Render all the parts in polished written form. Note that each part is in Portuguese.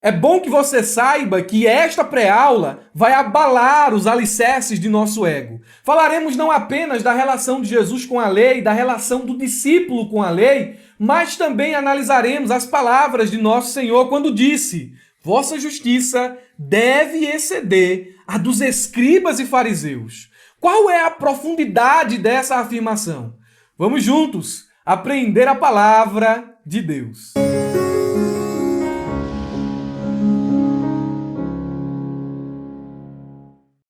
É bom que você saiba que esta pré-aula vai abalar os alicerces de nosso ego. Falaremos não apenas da relação de Jesus com a lei, da relação do discípulo com a lei, mas também analisaremos as palavras de nosso Senhor quando disse: vossa justiça deve exceder a dos escribas e fariseus. Qual é a profundidade dessa afirmação? Vamos juntos aprender a palavra de Deus.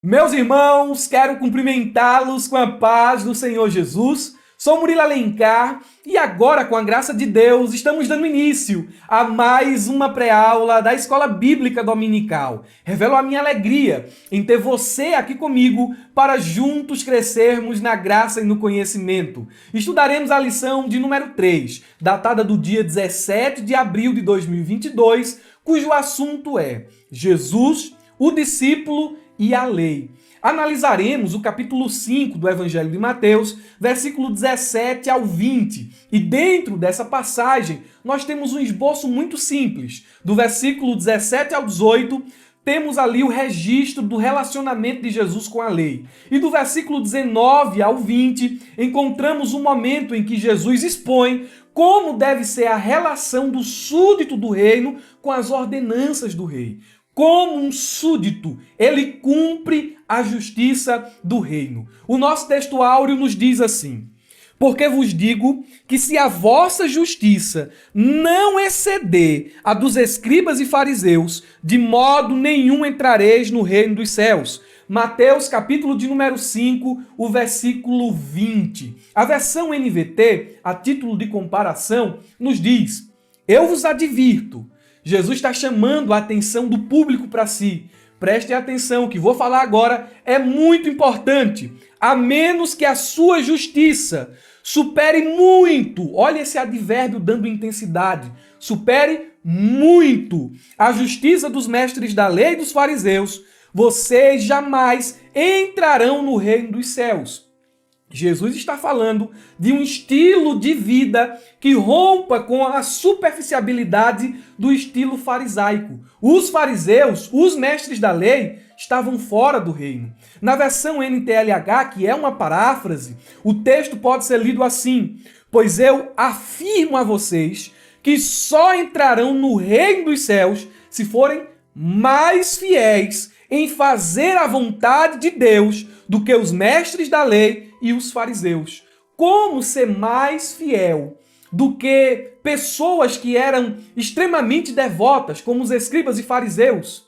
Meus irmãos, quero cumprimentá-los com a paz do Senhor Jesus. Sou Murilo Alencar e agora, com a graça de Deus, estamos dando início a mais uma pré-aula da Escola Bíblica Dominical. Revelo a minha alegria em ter você aqui comigo para juntos crescermos na graça e no conhecimento. Estudaremos a lição de número 3, datada do dia 17 de abril de 2022, cujo assunto é Jesus, o discípulo e a lei. Analisaremos o capítulo 5 do Evangelho de Mateus, versículo 17 ao 20. E dentro dessa passagem, nós temos um esboço muito simples. Do versículo 17 ao 18, temos ali o registro do relacionamento de Jesus com a lei. E do versículo 19 ao 20, encontramos um momento em que Jesus expõe como deve ser a relação do súdito do reino com as ordenanças do rei. Como um súdito, ele cumpre a justiça do reino. O nosso texto áureo nos diz assim: porque vos digo que se a vossa justiça não exceder a dos escribas e fariseus, de modo nenhum entrareis no reino dos céus. Mateus, capítulo de número 5, o versículo 20. A versão NVT, a título de comparação, nos diz: eu vos advirto. Jesus está chamando a atenção do público para si. Prestem atenção, o que vou falar agora é muito importante. A menos que a sua justiça supere muito, olha esse advérbio dando intensidade, supere muito a justiça dos mestres da lei e dos fariseus, vocês jamais entrarão no reino dos céus. Jesus está falando de um estilo de vida que rompa com a superficialidade do estilo farisaico. Os fariseus, os mestres da lei, estavam fora do reino. Na versão NTLH, que é uma paráfrase, o texto pode ser lido assim: pois eu afirmo a vocês que só entrarão no reino dos céus se forem mais fiéis em fazer a vontade de Deus do que os mestres da lei e os fariseus. Como ser mais fiel do que pessoas que eram extremamente devotas, como os escribas e fariseus?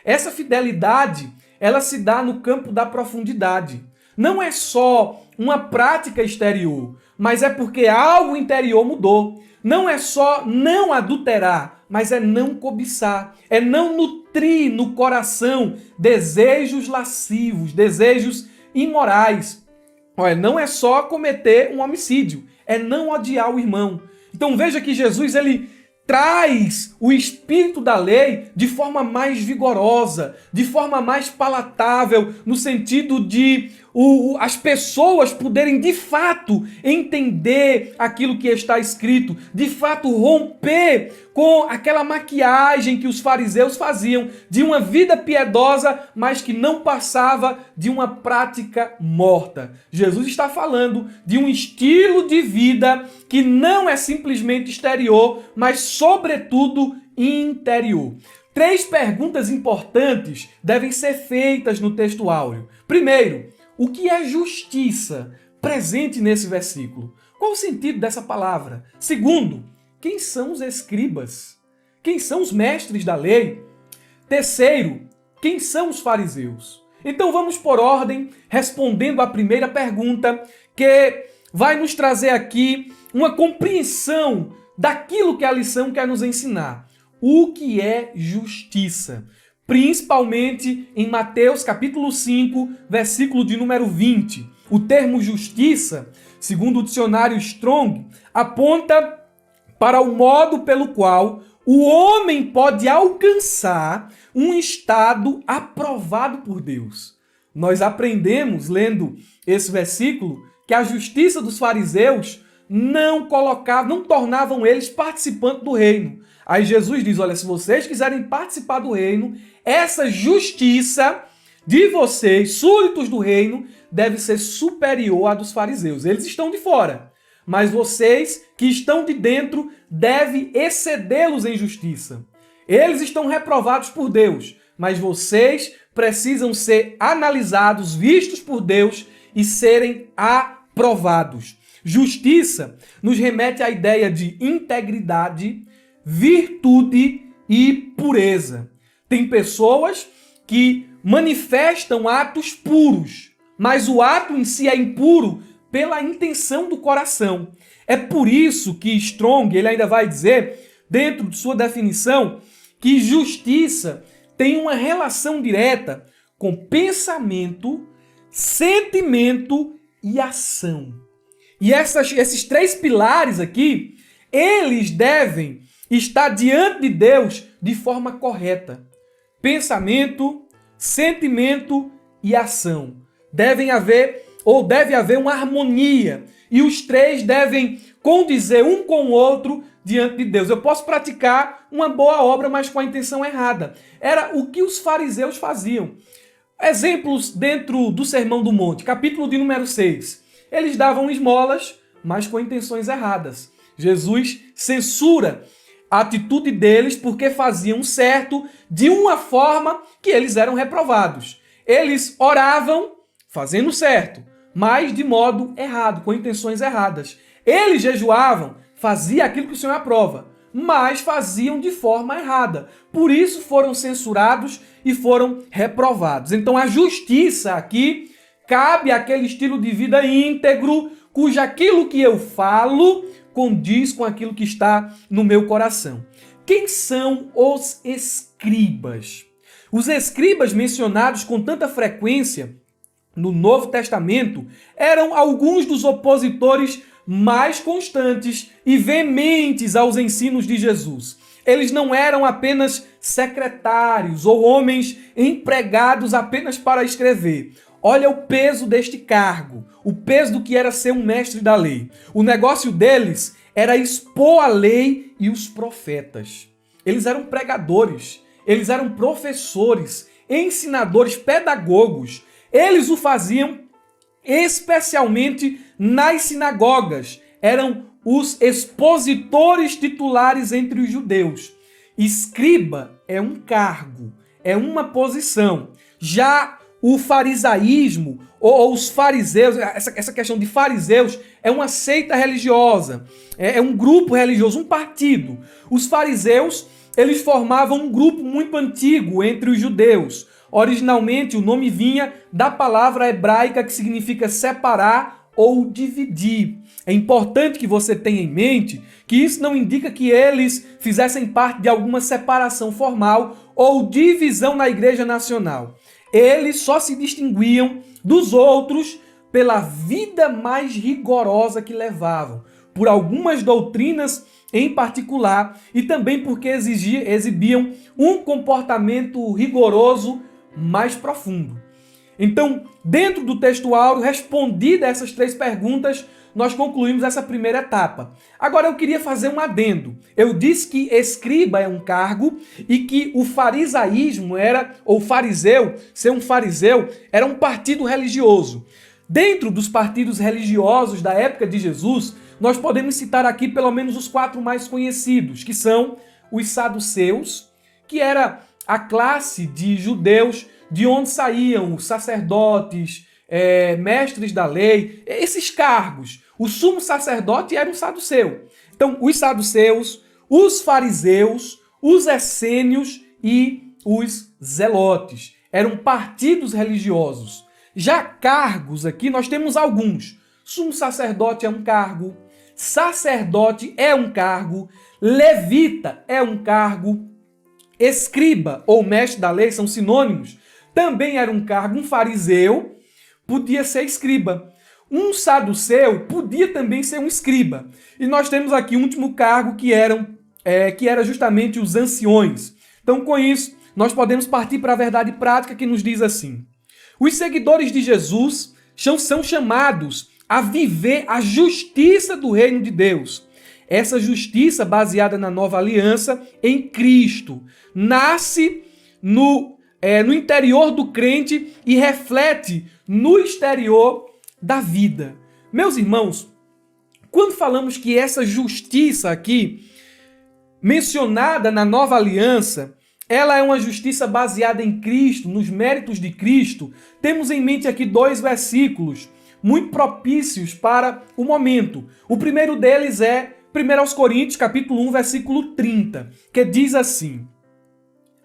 Essa fidelidade, ela se dá no campo da profundidade. Não é só uma prática exterior, mas é porque algo interior mudou. Não é só não adulterar, mas é não cobiçar, é não nutrir no coração desejos lascivos, desejos imorais. Olha, não é só cometer um homicídio, é não odiar o irmão. Então veja que Jesus, ele traz o espírito da lei de forma mais vigorosa, de forma mais palatável, no sentido de as pessoas poderem de fato entender aquilo que está escrito, de fato romper com aquela maquiagem que os fariseus faziam de uma vida piedosa, mas que não passava de uma prática morta. Jesus está falando de um estilo de vida que não é simplesmente exterior, mas sobretudo interior. 3 perguntas importantes devem ser feitas no texto áureo. Primeiro, o que é justiça presente nesse versículo? Qual o sentido dessa palavra? Segundo, quem são os escribas? Quem são os mestres da lei? Terceiro, quem são os fariseus? Então vamos por ordem, respondendo à primeira pergunta, que vai nos trazer aqui uma compreensão daquilo que a lição quer nos ensinar. O que é justiça? Principalmente em Mateus capítulo 5, versículo de número 20. O termo justiça, segundo o dicionário Strong, aponta para o modo pelo qual o homem pode alcançar um estado aprovado por Deus. Nós aprendemos, lendo esse versículo, que a justiça dos fariseus não tornavam eles participantes do reino. Aí Jesus diz, olha, se vocês quiserem participar do reino, essa justiça de vocês, súditos do reino, deve ser superior à dos fariseus. Eles estão de fora, mas vocês que estão de dentro devem excedê-los em justiça. Eles estão reprovados por Deus, mas vocês precisam ser analisados, vistos por Deus e serem aprovados. Justiça nos remete à ideia de integridade, virtude e pureza. Tem pessoas que manifestam atos puros, mas o ato em si é impuro pela intenção do coração. É por isso que Strong, ele ainda vai dizer, dentro de sua definição, que justiça tem uma relação direta com pensamento, sentimento e ação. E esses três pilares aqui, eles devem estar diante de Deus de forma correta. Pensamento, sentimento e ação. Deve haver uma harmonia. E os três devem condizer um com o outro diante de Deus. Eu posso praticar uma boa obra, mas com a intenção errada. Era o que os fariseus faziam. Exemplos dentro do Sermão do Monte, capítulo de número 6. Eles davam esmolas, mas com intenções erradas. Jesus censura a atitude deles porque faziam certo de uma forma que eles eram reprovados. Eles oravam fazendo certo, mas de modo errado, com intenções erradas. Eles jejuavam, faziam aquilo que o Senhor aprova, mas faziam de forma errada. Por isso foram censurados e foram reprovados. Então a justiça aqui cabe àquele estilo de vida íntegro, cujo aquilo que eu falo condiz com aquilo que está no meu coração. Quem são os escribas? Os escribas mencionados com tanta frequência no Novo Testamento eram alguns dos opositores mais constantes e veementes aos ensinos de Jesus. Eles não eram apenas secretários ou homens empregados apenas para escrever. Olha o peso deste cargo, o peso do que era ser um mestre da lei. O negócio deles era expor a lei e os profetas. Eles eram pregadores, eles eram professores, ensinadores, pedagogos. Eles o faziam especialmente nas sinagogas. Eram os expositores titulares entre os judeus. Escriba é um cargo, é uma posição. Já o farisaísmo, ou os fariseus, essa questão de fariseus, é uma seita religiosa, é um grupo religioso, um partido. Os fariseus, eles formavam um grupo muito antigo entre os judeus. Originalmente, o nome vinha da palavra hebraica que significa separar ou dividir. É importante que você tenha em mente que isso não indica que eles fizessem parte de alguma separação formal ou divisão na Igreja Nacional. Eles só se distinguiam dos outros pela vida mais rigorosa que levavam, por algumas doutrinas em particular e também porque exibiam um comportamento rigoroso mais profundo. Então, dentro do texto áureo, respondida essas três perguntas, nós concluímos essa primeira etapa. Agora eu queria fazer um adendo. Eu disse que escriba é um cargo e que o farisaísmo ser um fariseu, era um partido religioso. Dentro dos partidos religiosos da época de Jesus, nós podemos citar aqui pelo menos os 4 mais conhecidos, que são os saduceus, que era a classe de judeus de onde saíam os sacerdotes, mestres da lei, esses cargos. O sumo sacerdote era um saduceu. Então, os saduceus, os fariseus, os essênios e os zelotes eram partidos religiosos. Já cargos aqui nós temos alguns. Sumo sacerdote é um cargo, sacerdote é um cargo, levita é um cargo, escriba ou mestre da lei são sinônimos, também era um cargo. Um fariseu podia ser escriba. Um saduceu podia também ser um escriba. E nós temos aqui o último cargo que era justamente os anciões. Então, com isso, nós podemos partir para a verdade prática que nos diz assim: os seguidores de Jesus são chamados a viver a justiça do reino de Deus. essa justiça baseada na nova aliança em Cristo nasce no interior do crente e reflete no exterior da vida. Meus irmãos, quando falamos que essa justiça aqui, mencionada na nova aliança, ela é uma justiça baseada em Cristo, nos méritos de Cristo, temos em mente aqui 2 versículos muito propícios para o momento. O primeiro deles é 1 Coríntios, capítulo 1, versículo 30, que diz assim: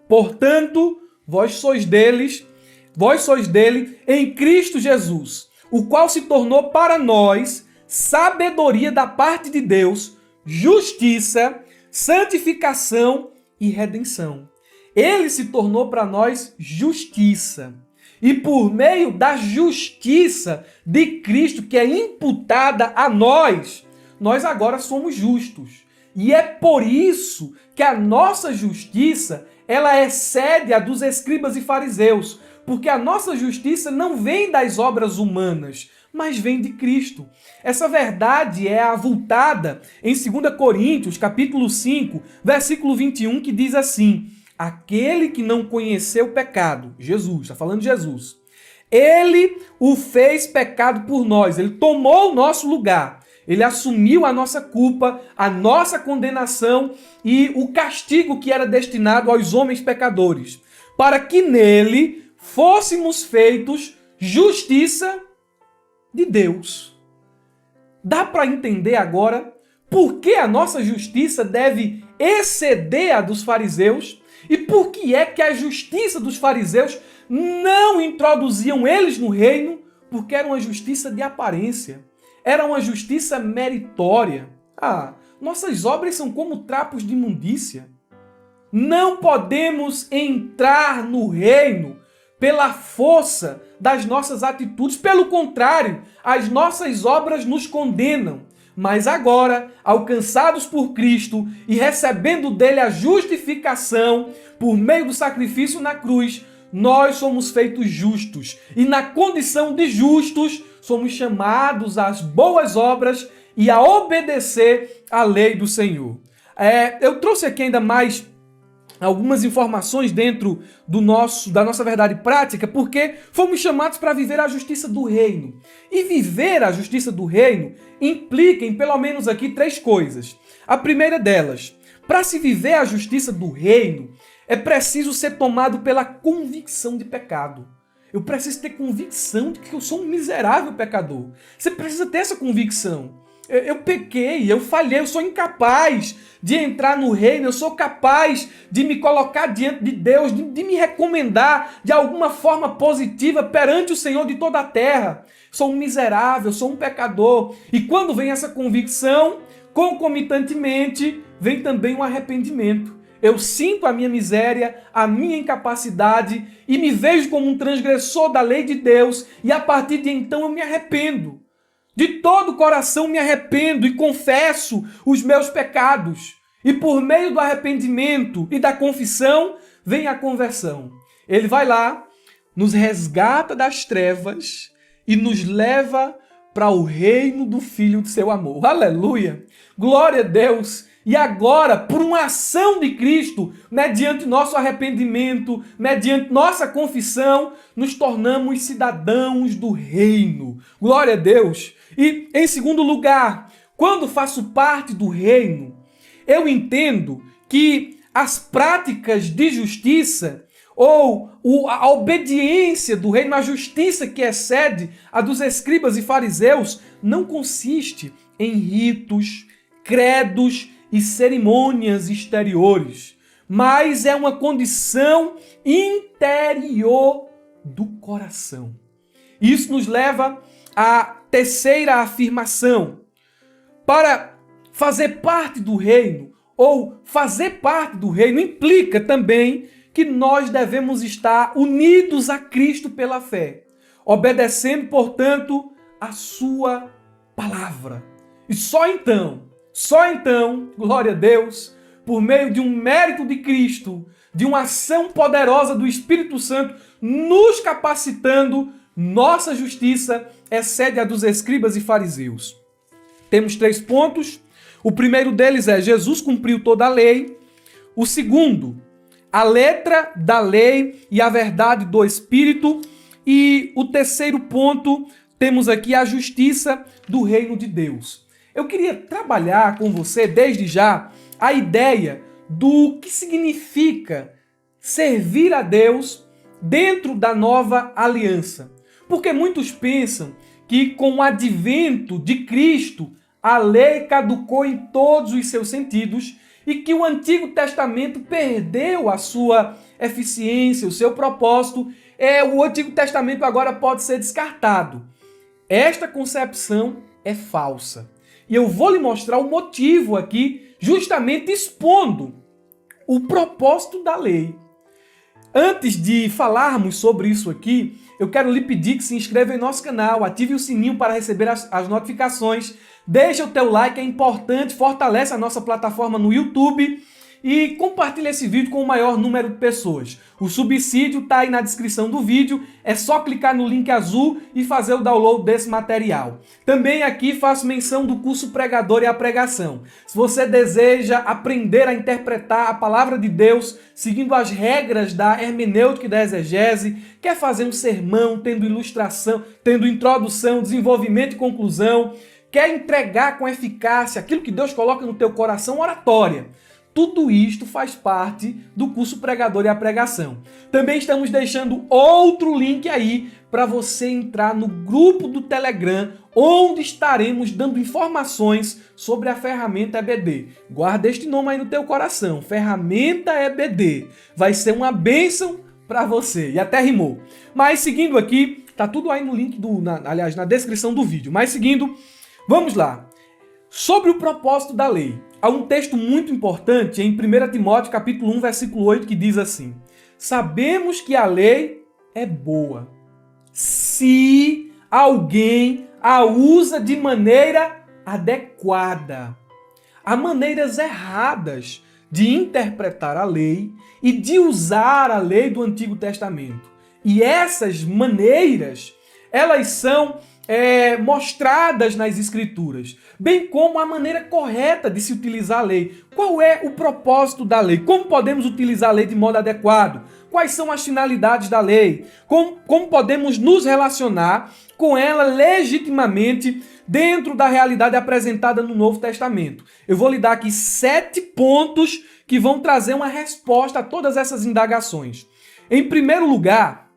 portanto, vós sois dele em Cristo Jesus, o qual se tornou para nós sabedoria da parte de Deus, justiça, santificação e redenção. Ele se tornou para nós justiça. E por meio da justiça de Cristo, que é imputada a nós, nós agora somos justos. E é por isso que a nossa justiça, ela excede a dos escribas e fariseus, porque a nossa justiça não vem das obras humanas, mas vem de Cristo. Essa verdade é avultada em 2 Coríntios, capítulo 5, versículo 21, que diz assim: aquele que não conheceu o pecado, Jesus, está falando de Jesus, ele o fez pecado por nós, ele tomou o nosso lugar, ele assumiu a nossa culpa, a nossa condenação e o castigo que era destinado aos homens pecadores, para que nele fôssemos feitos justiça de Deus. Dá para entender agora por que a nossa justiça deve exceder a dos fariseus? E por que é que a justiça dos fariseus não introduziam eles no reino? Porque era uma justiça de aparência. Era uma justiça meritória. Nossas obras são como trapos de imundícia. Não podemos entrar no reino pela força das nossas atitudes. Pelo contrário, as nossas obras nos condenam. Mas agora, alcançados por Cristo e recebendo dele a justificação por meio do sacrifício na cruz, nós somos feitos justos. E na condição de justos, somos chamados às boas obras e a obedecer à lei do Senhor. Eu trouxe aqui ainda mais algumas informações dentro da nossa verdade prática, porque fomos chamados para viver a justiça do reino. E viver a justiça do reino implica em pelo menos aqui 3 coisas. A primeira delas, para se viver a justiça do reino, é preciso ser tomado pela convicção de pecado. Eu preciso ter convicção de que eu sou um miserável pecador. Você precisa ter essa convicção. Eu pequei, eu falhei, eu sou incapaz de entrar no reino, eu sou capaz de me colocar diante de Deus, de me recomendar de alguma forma positiva perante o Senhor de toda a terra. Sou um miserável, sou um pecador. E quando vem essa convicção, concomitantemente, vem também um arrependimento. Eu sinto a minha miséria, a minha incapacidade e me vejo como um transgressor da lei de Deus e a partir de então eu me arrependo. De todo o coração me arrependo e confesso os meus pecados. E por meio do arrependimento e da confissão, vem a conversão. Ele vai lá, nos resgata das trevas e nos leva para o reino do Filho de seu amor. Aleluia! Glória a Deus! E agora, por uma ação de Cristo, mediante nosso arrependimento, mediante nossa confissão, nos tornamos cidadãos do reino. Glória a Deus! E, em segundo lugar, quando faço parte do reino, eu entendo que as práticas de justiça ou a obediência do reino, a justiça que excede a dos escribas e fariseus, não consiste em ritos, credos e cerimônias exteriores, mas é uma condição interior do coração. Isso nos leva à terceira afirmação. Para fazer parte do reino, ou fazer parte do reino, implica também que nós devemos estar unidos a Cristo pela fé, obedecendo, portanto, a sua palavra. E só então, glória a Deus, por meio de um mérito de Cristo, de uma ação poderosa do Espírito Santo, nos capacitando, nossa justiça excede a dos escribas e fariseus. Temos 3 pontos. O primeiro deles é: Jesus cumpriu toda a lei. O segundo, a letra da lei e a verdade do Espírito. E o terceiro ponto, temos aqui a justiça do reino de Deus. Eu queria trabalhar com você, desde já, a ideia do que significa servir a Deus dentro da nova aliança. Porque muitos pensam que com o advento de Cristo, a lei caducou em todos os seus sentidos e que o Antigo Testamento perdeu a sua eficiência, o seu propósito. O Antigo Testamento agora pode ser descartado. Esta concepção é falsa. E eu vou lhe mostrar o motivo aqui, justamente expondo o propósito da lei. Antes de falarmos sobre isso aqui, eu quero lhe pedir que se inscreva em nosso canal, ative o sininho para receber as notificações, deixa o teu like, é importante, fortalece a nossa plataforma no YouTube e compartilhe esse vídeo com o maior número de pessoas. O subsídio está aí na descrição do vídeo, é só clicar no link azul e fazer o download desse material. Também aqui faço menção do curso Pregador e a Pregação. Se você deseja aprender a interpretar a palavra de Deus seguindo as regras da hermenêutica e da exegese, quer fazer um sermão tendo ilustração, tendo introdução, desenvolvimento e conclusão, quer entregar com eficácia aquilo que Deus coloca no teu coração, oratória. Tudo isto faz parte do curso Pregador e a Pregação. Também estamos deixando outro link aí para você entrar no grupo do Telegram, onde estaremos dando informações sobre a ferramenta EBD. Guarda este nome aí no teu coração, ferramenta EBD. Vai ser uma bênção para você. E até rimou. Mas seguindo aqui, tá tudo aí no link, na descrição do vídeo. Mas seguindo, vamos lá. Sobre o propósito da lei. Há um texto muito importante em 1 Timóteo capítulo 1, versículo 8, que diz assim: sabemos que a lei é boa, se alguém a usa de maneira adequada. Há maneiras erradas de interpretar a lei e de usar a lei do Antigo Testamento. E essas maneiras, elas são mostradas nas Escrituras, bem como a maneira correta de se utilizar a lei. Qual é o propósito da lei? Como podemos utilizar a lei de modo adequado? Quais são as finalidades da lei? Como podemos nos relacionar com ela legitimamente dentro da realidade apresentada no Novo Testamento? Eu vou lhe dar aqui 7 pontos que vão trazer uma resposta a todas essas indagações. Em primeiro lugar,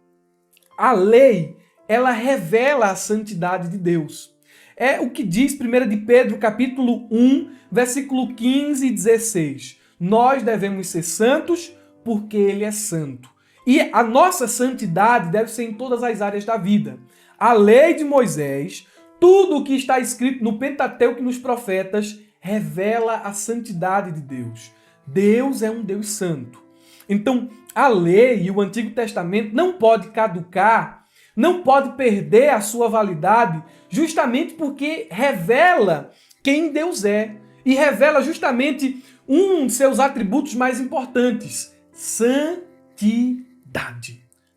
a lei ela revela a santidade de Deus. É o que diz 1 de Pedro, capítulo 1, versículo 15 e 16. Nós devemos ser santos porque Ele é santo. E a nossa santidade deve ser em todas as áreas da vida. A lei de Moisés, tudo o que está escrito no Pentateuco e nos profetas, revela a santidade de Deus. Deus é um Deus santo. Então, a lei e o Antigo Testamento não pode caducar, não pode perder a sua validade, justamente porque revela quem Deus é. E revela justamente um de seus atributos mais importantes: santidade.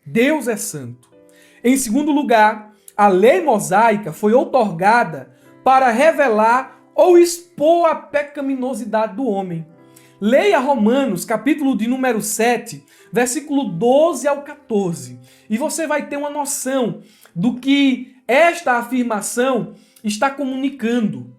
Deus é santo. Em segundo lugar, a lei mosaica foi outorgada para revelar ou expor a pecaminosidade do homem. Leia Romanos, capítulo de número 7, versículo 12 ao 14, e você vai ter uma noção do que esta afirmação está comunicando.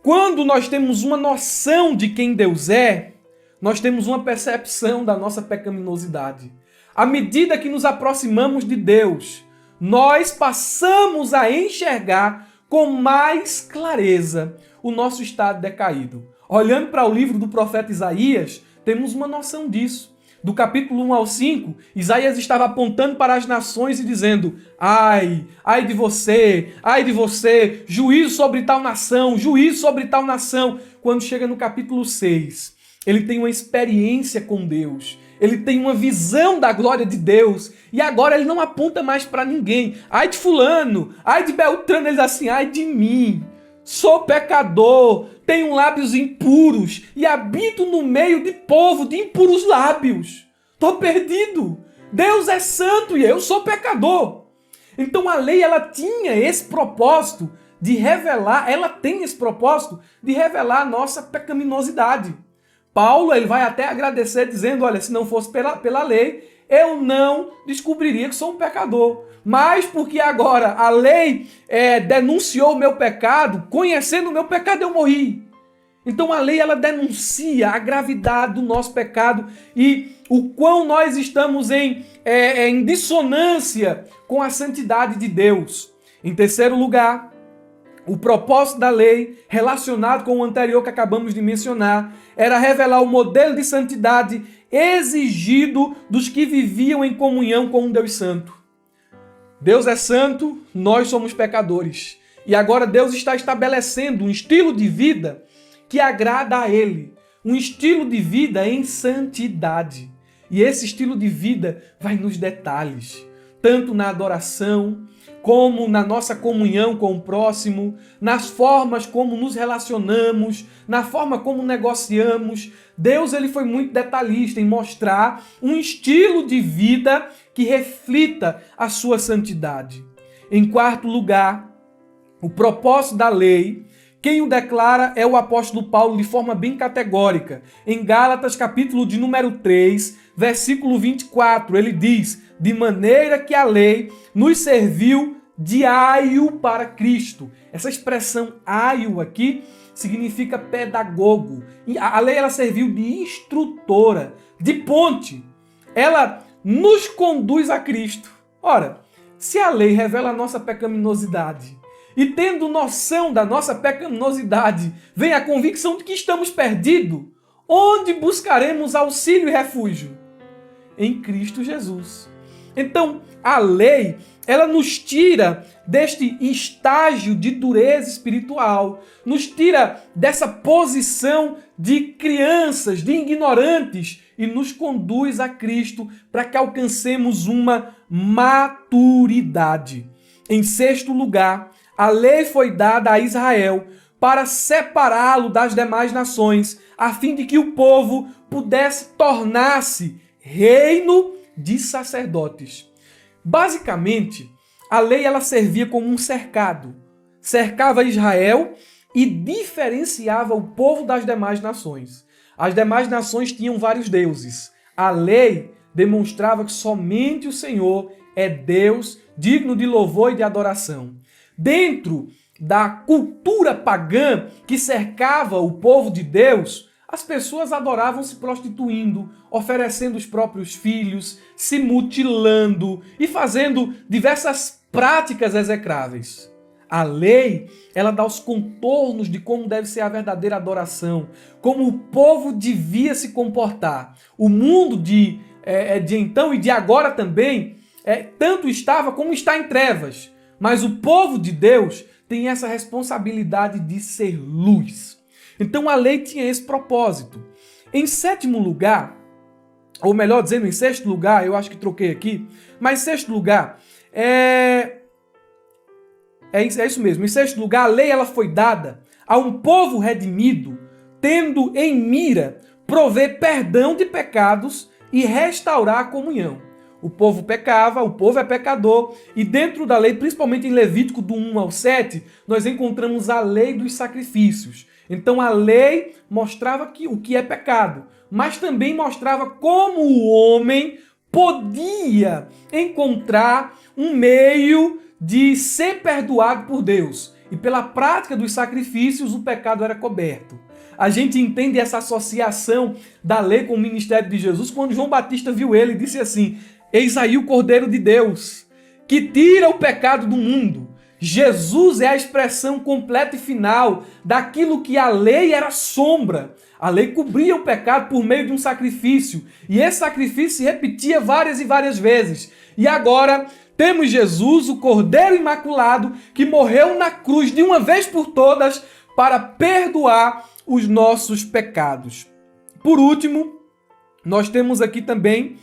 Quando nós temos uma noção de quem Deus é, nós temos uma percepção da nossa pecaminosidade. À medida que nos aproximamos de Deus, nós passamos a enxergar com mais clareza o nosso estado decaído. Olhando para o livro do profeta Isaías, temos uma noção disso. Do capítulo 1 ao 5, Isaías estava apontando para as nações e dizendo: ai de você, juízo sobre tal nação, juízo sobre tal nação. Quando chega no capítulo 6, ele tem uma experiência com Deus, ele tem uma visão da glória de Deus, e agora ele não aponta mais para ninguém. Ai de fulano, ai de Beltrano, ele diz assim: ai de mim, sou pecador, tenho lábios impuros e habito no meio de povo de impuros lábios. Estou perdido. Deus é santo e eu sou pecador. Então a lei ela tinha esse propósito de revelar, ela tem esse propósito de revelar a nossa pecaminosidade. Paulo ele vai até agradecer dizendo, olha, se não fosse pela lei, eu não descobriria que sou um pecador. Mas porque agora a lei denunciou o meu pecado, conhecendo o meu pecado eu morri. Então a lei ela denuncia a gravidade do nosso pecado e o quão nós estamos em dissonância com a santidade de Deus. Em terceiro lugar, o propósito da lei, relacionado com o anterior que acabamos de mencionar, era revelar o modelo de santidade exigido dos que viviam em comunhão com um Deus santo. Deus é santo, nós somos pecadores. E agora Deus está estabelecendo um estilo de vida que agrada a Ele. Um estilo de vida em santidade. E esse estilo de vida vai nos detalhes. Tanto na adoração, como na nossa comunhão com o próximo, nas formas como nos relacionamos, na forma como negociamos. Deus ele foi muito detalhista em mostrar um estilo de vida que reflita a sua santidade. Em quarto lugar, o propósito da lei, quem o declara é o apóstolo Paulo de forma bem categórica. Em Gálatas, capítulo de número 3, versículo 24, ele diz: de maneira que a lei nos serviu de aio para Cristo. Essa expressão aio aqui significa pedagogo. E a lei ela serviu de instrutora, de ponte. Ela nos conduz a Cristo. Ora, se a lei revela a nossa pecaminosidade, e tendo noção da nossa pecaminosidade, vem a convicção de que estamos perdidos, onde buscaremos auxílio e refúgio? Em Cristo Jesus. Então, a lei, ela nos tira deste estágio de dureza espiritual, nos tira dessa posição de crianças, de ignorantes, e nos conduz a Cristo para que alcancemos uma maturidade. Em sexto lugar, a lei foi dada a Israel para separá-lo das demais nações, a fim de que o povo pudesse tornar-se reino de sacerdotes. Basicamente, a lei ela servia como um cercado. Cercava Israel e diferenciava o povo das demais nações. As demais nações tinham vários deuses. A lei demonstrava que somente o Senhor é Deus, digno de louvor e de adoração. Dentro da cultura pagã que cercava o povo de Deus, as pessoas adoravam se prostituindo, oferecendo os próprios filhos, se mutilando e fazendo diversas práticas execráveis. A lei, ela dá os contornos de como deve ser a verdadeira adoração, como o povo devia se comportar. O mundo de então e de agora também, tanto estava como está em trevas. Mas o povo de Deus tem essa responsabilidade de ser luz. Então a lei tinha esse propósito. Em sétimo lugar, ou melhor dizendo, em sexto lugar, eu acho que troquei aqui, mas em sexto lugar, é isso mesmo. Em sexto lugar, a lei ela foi dada a um povo redimido, tendo em mira prover perdão de pecados e restaurar a comunhão. O povo pecava, o povo é pecador, e dentro da lei, principalmente em Levítico do 1 ao 7, nós encontramos a lei dos sacrifícios. Então a lei mostrava o que é pecado, mas também mostrava como o homem podia encontrar um meio de ser perdoado por Deus. E pela prática dos sacrifícios, o pecado era coberto. A gente entende essa associação da lei com o ministério de Jesus quando João Batista viu ele e disse assim: eis aí o Cordeiro de Deus, que tira o pecado do mundo. Jesus é a expressão completa e final daquilo que a lei era sombra. A lei cobria o pecado por meio de um sacrifício. E esse sacrifício se repetia várias e várias vezes. E agora temos Jesus, o Cordeiro Imaculado, que morreu na cruz de uma vez por todas para perdoar os nossos pecados. Por último, nós temos aqui também,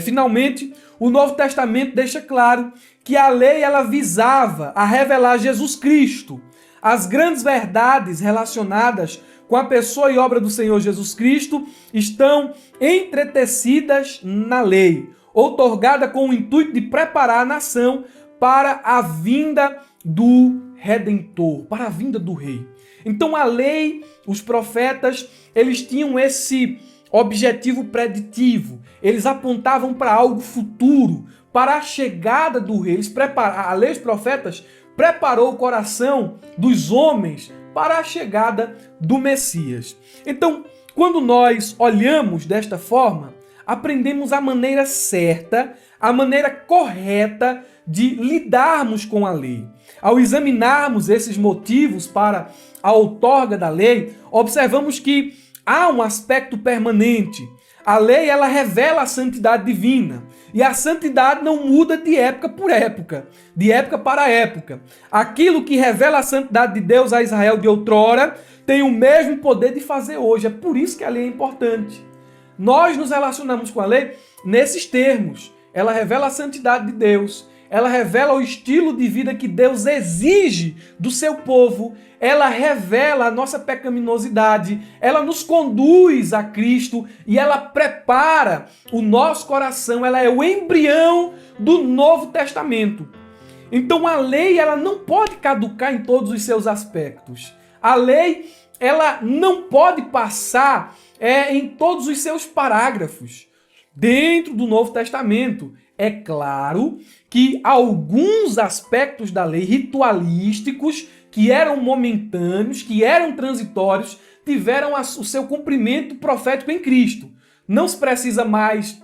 finalmente, o Novo Testamento deixa claro que a lei ela visava a revelar Jesus Cristo. As grandes verdades relacionadas com a pessoa e obra do Senhor Jesus Cristo estão entretecidas na lei, outorgada com o intuito de preparar a nação para a vinda do redentor, para a vinda do rei. Então a lei, os profetas, eles tinham esse objetivo preditivo. Eles apontavam para algo futuro, para a chegada do rei. A lei, os profetas, preparou o coração dos homens para a chegada do Messias. Então, quando nós olhamos desta forma, aprendemos a maneira certa, a maneira correta de lidarmos com a lei. Ao examinarmos esses motivos para a outorga da lei, observamos que há um aspecto permanente. A lei, ela revela a santidade divina. E a santidade não muda de época por época, de época para época. Aquilo que revela a santidade de Deus a Israel de outrora tem o mesmo poder de fazer hoje. É por isso que a lei é importante. Nós nos relacionamos com a lei nesses termos. Ela revela a santidade de Deus. Ela revela o estilo de vida que Deus exige do seu povo. Ela revela a nossa pecaminosidade. Ela nos conduz a Cristo e ela prepara o nosso coração. Ela é o embrião do Novo Testamento. Então a lei, ela não pode caducar em todos os seus aspectos. A lei, ela não pode passar em todos os seus parágrafos. Dentro do Novo Testamento, é claro que alguns aspectos da lei ritualísticos, que eram momentâneos, que eram transitórios, tiveram o seu cumprimento profético em Cristo. Não se precisa mais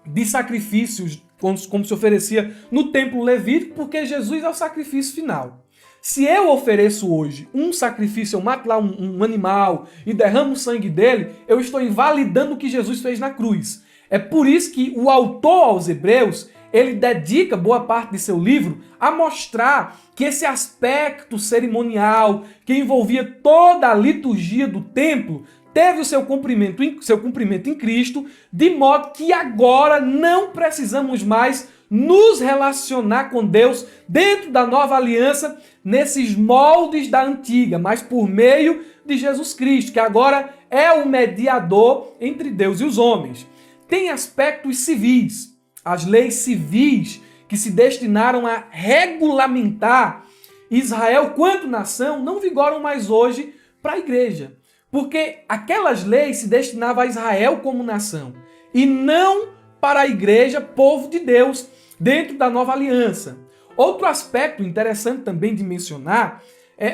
de sacrifícios como se oferecia no templo levítico, porque Jesus é o sacrifício final. Se eu ofereço hoje um sacrifício, eu mato lá um animal e derramo o sangue dele, eu estou invalidando o que Jesus fez na cruz. É por isso que o autor aos Hebreus, ele dedica boa parte de seu livro a mostrar que esse aspecto cerimonial que envolvia toda a liturgia do templo teve o seu cumprimento em Cristo, de modo que agora não precisamos mais nos relacionar com Deus dentro da nova aliança nesses moldes da antiga, mas por meio de Jesus Cristo, que agora é o mediador entre Deus e os homens. Tem aspectos civis, as leis civis que se destinaram a regulamentar Israel quanto nação não vigoram mais hoje para a igreja, porque aquelas leis se destinavam a Israel como nação e não para a igreja, povo de Deus, dentro da nova aliança. Outro aspecto interessante também de mencionar,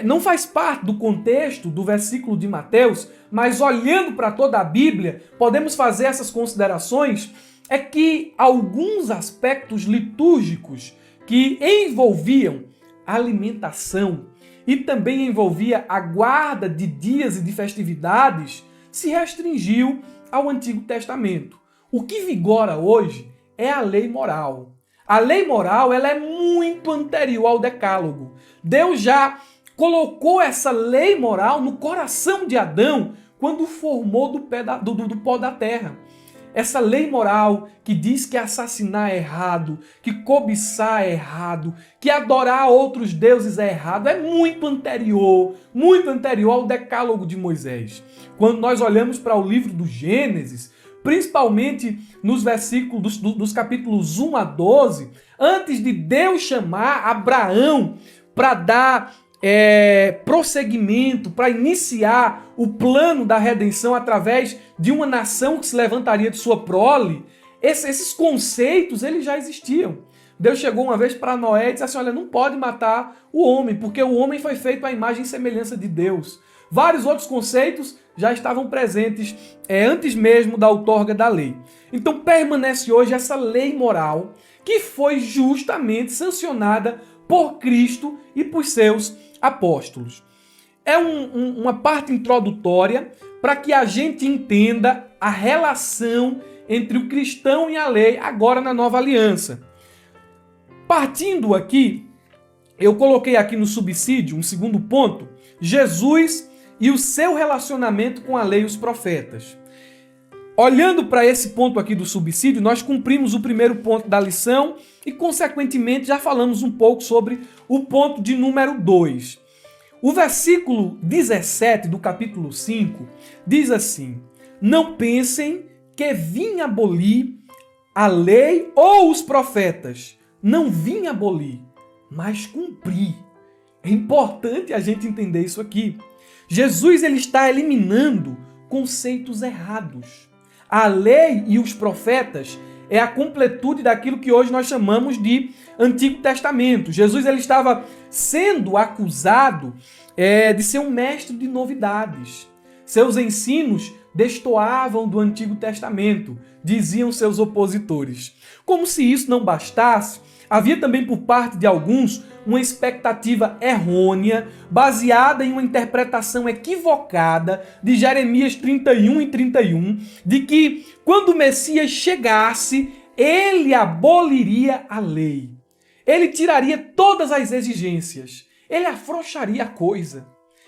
não faz parte do contexto do versículo de Mateus, mas olhando para toda a Bíblia, podemos fazer essas considerações, é que alguns aspectos litúrgicos que envolviam alimentação e também envolvia a guarda de dias e de festividades, se restringiu ao Antigo Testamento. O que vigora hoje é a lei moral. A lei moral, ela é muito anterior ao Decálogo. Deus já colocou essa lei moral no coração de Adão quando o formou do pó da terra. Essa lei moral que diz que assassinar é errado, que cobiçar é errado, que adorar outros deuses é errado, é muito anterior ao Decálogo de Moisés. Quando nós olhamos para o livro do Gênesis, principalmente nos versículos dos capítulos 1 a 12, antes de Deus chamar Abraão para dar prosseguimento, para iniciar o plano da redenção através de uma nação que se levantaria de sua prole, esses conceitos eles já existiam. Deus chegou uma vez para Noé e disse assim, olha, não pode matar o homem, porque o homem foi feito à imagem e semelhança de Deus. Vários outros conceitos já estavam presentes antes mesmo da outorga da lei. Então permanece hoje essa lei moral que foi justamente sancionada por Cristo e por seus apóstolos. É uma parte introdutória para que a gente entenda a relação entre o cristão e a lei agora na nova aliança. Partindo aqui, eu coloquei aqui no subsídio um segundo ponto, Jesus e o seu relacionamento com a lei e os profetas. Olhando para esse ponto aqui do subsídio, nós cumprimos o primeiro ponto da lição e, consequentemente, já falamos um pouco sobre o ponto de número 2. O versículo 17 do capítulo 5 diz assim, não pensem que vim abolir a lei ou os profetas. Não vim abolir, mas cumprir. É importante a gente entender isso aqui. Jesus ele está eliminando conceitos errados. A lei e os profetas é a completude daquilo que hoje nós chamamos de Antigo Testamento. Jesus ele estava sendo acusado de ser um mestre de novidades. Seus ensinos destoavam do Antigo Testamento, diziam seus opositores. Como se isso não bastasse, havia também por parte de alguns uma expectativa errônea, baseada em uma interpretação equivocada de Jeremias 31 e 31, de que quando o Messias chegasse, ele aboliria a lei. Ele tiraria todas as exigências. Ele afrouxaria a coisa.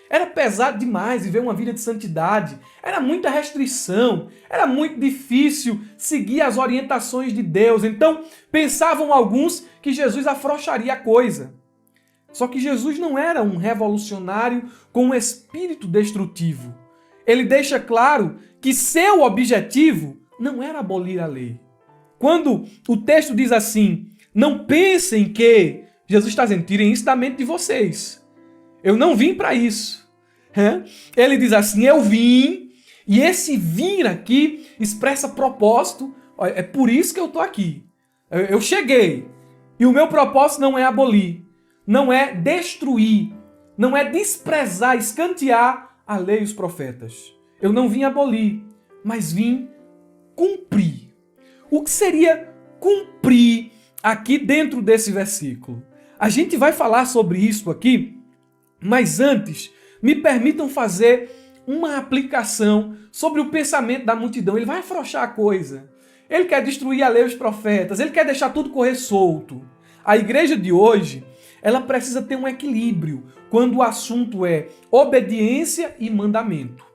Era pesado demais viver uma vida de santidade. Era muita restrição. Era muito difícil seguir as orientações de Deus. Então, pensavam alguns que Jesus afrouxaria a coisa. Só que Jesus não era um revolucionário com um espírito destrutivo. Ele deixa claro que seu objetivo não era abolir a lei. Quando o texto diz assim, não pensem que... Jesus está dizendo, tirem isso da mente de vocês. Eu não vim para isso. Ele diz assim, eu vim, e esse vir aqui expressa propósito. É por isso que eu estou aqui. Eu cheguei. E o meu propósito não é abolir, não é destruir, não é desprezar, escantear a lei e os profetas. Eu não vim abolir, mas vim cumprir. O que seria cumprir aqui dentro desse versículo? A gente vai falar sobre isso aqui, mas antes, me permitam fazer uma aplicação sobre o pensamento da multidão. Ele vai afrouxar a coisa. Ele quer destruir a lei e os profetas. Ele quer deixar tudo correr solto. A igreja de hoje, ela precisa ter um equilíbrio quando o assunto é obediência e mandamento.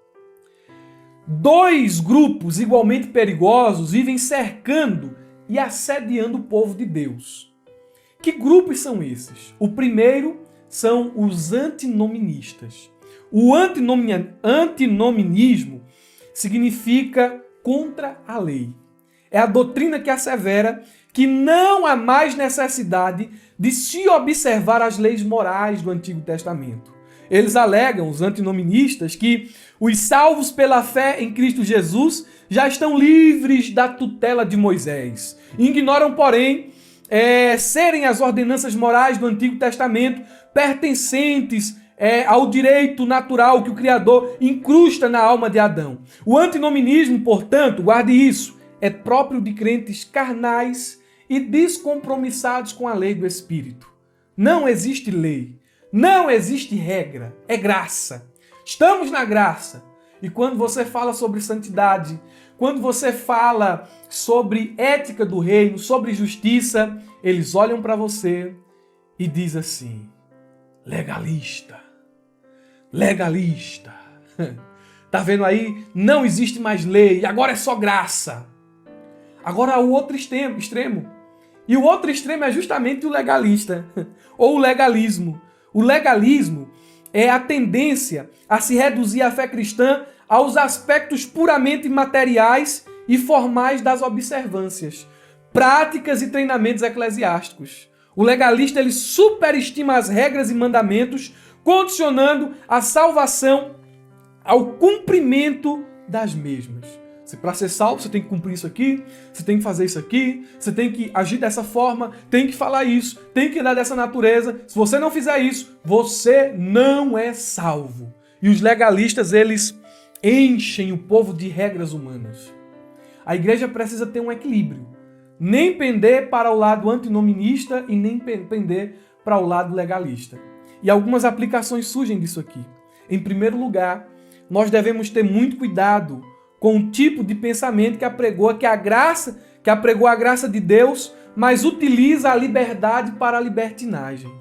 Dois grupos igualmente perigosos vivem cercando e assediando o povo de Deus. Que grupos são esses? O primeiro são os antinoministas. O antinominismo significa contra a lei. É a doutrina que assevera que não há mais necessidade de se observar as leis morais do Antigo Testamento. Eles alegam, os antinoministas, que os salvos pela fé em Cristo Jesus já estão livres da tutela de Moisés. Ignoram, porém, serem as ordenanças morais do Antigo Testamento pertencentes ao direito natural que o Criador incrusta na alma de Adão. O antinominismo, portanto, guarde isso, é próprio de crentes carnais e descompromissados com a lei do Espírito. Não existe lei, não existe regra, é graça. Estamos na graça. E quando você fala sobre santidade, quando você fala sobre ética do reino, sobre justiça, eles olham para você e dizem assim, legalista, legalista. Tá vendo aí? Não existe mais lei, agora é só graça. Agora o outro extremo. E o outro extremo é justamente o legalista, ou o legalismo. O legalismo é a tendência a se reduzir a fé cristã aos aspectos puramente materiais e formais das observâncias, práticas e treinamentos eclesiásticos. O legalista ele superestima as regras e mandamentos, condicionando a salvação ao cumprimento das mesmas. Para ser salvo, você tem que cumprir isso aqui, você tem que fazer isso aqui, você tem que agir dessa forma, tem que falar isso, tem que dar dessa natureza. Se você não fizer isso, você não é salvo. E os legalistas, eles enchem o povo de regras humanas. A igreja precisa ter um equilíbrio. Nem pender para o lado antinominista e nem pender para o lado legalista. E algumas aplicações surgem disso aqui. Em primeiro lugar, nós devemos ter muito cuidado com o tipo de pensamento que apregou a graça de Deus, mas utiliza a liberdade para a libertinagem.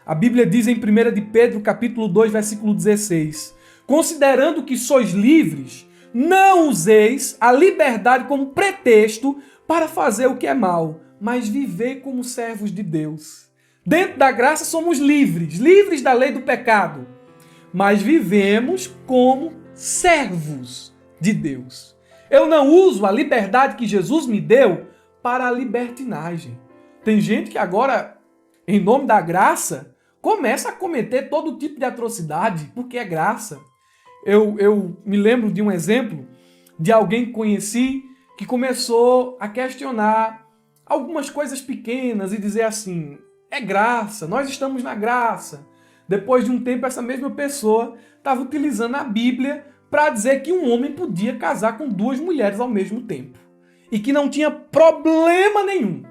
A Bíblia diz em 1 de Pedro, capítulo 2, versículo 16, considerando que sois livres, não useis a liberdade como pretexto para fazer o que é mal, mas vivei como servos de Deus. Dentro da graça somos livres da lei do pecado, mas vivemos como servos de Deus. Eu não uso a liberdade que Jesus me deu para a libertinagem. Tem gente que agora, em nome da graça, começa a cometer todo tipo de atrocidade, porque é graça. Eu me lembro de um exemplo de alguém que conheci que começou a questionar algumas coisas pequenas e dizer assim, é graça, nós estamos na graça. Depois de um tempo, essa mesma pessoa estava utilizando a Bíblia para dizer que um homem podia casar com 2 mulheres ao mesmo tempo. E que não tinha problema nenhum.